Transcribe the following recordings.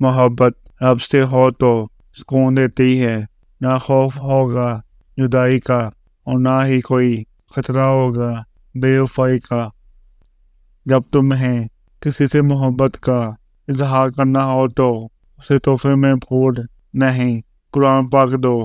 मोहब्बत रब से हो तो सुकून देती है, ना खौफ होगा जुदाई का और ना ही कोई खतरा होगा बेवफाई का। जब तुम्हें किसी से मोहब्बत का इजहार करना हो तो उसे तोहफे में फूल नहीं कुरान पाक दो।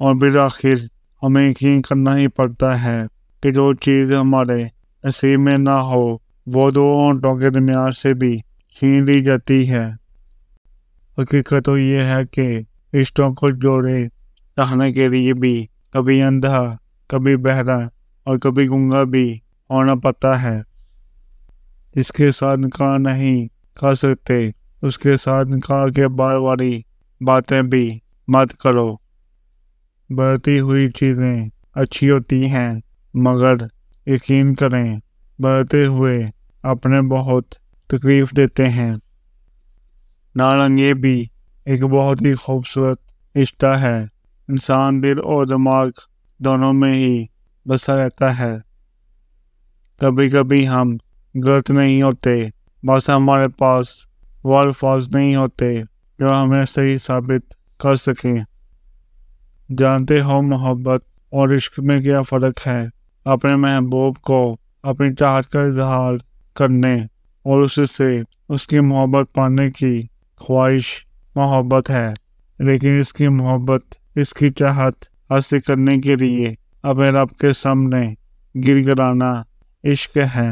और फिर आखिर हमें यकीन करना ही पड़ता है कि जो चीज़ हमारे नसीब में ना हो वो दो होंठों के दरमियान से भी छीन ली जाती है। हकीकत तो ये है कि रिश्तों को जोड़े रखने के लिए भी कभी अंधा, कभी बहरा और कभी गूंगा भी होना पड़ता है। जिसके साथ निकाह नहीं कर सकते उसके साथ निकाह के बाद वाली बातें भी मत करो। बढ़ती हुई चीज़ें अच्छी होती हैं मगर यकीन करें बढ़ते हुए अपने बहुत तकलीफ देते हैं। नारंगी भी एक बहुत ही खूबसूरत रिश्ता है। इंसान दिल और दिमाग दोनों में ही बसा रहता है। कभी कभी हम गलत नहीं होते, बस हमारे पास वो अल्फाज नहीं होते जो हमें सही साबित कर सकें। जानते हो मोहब्बत और इश्क में क्या फ़र्क है? अपने महबूब को अपनी चाहत का इजहार करने और उससे उसकी मोहब्बत पाने की ख्वाहिश मोहब्बत है, लेकिन इसकी मोहब्बत इसकी चाहत हासिल करने के लिए अपने रब के सामने गिड़गिड़ाना इश्क है।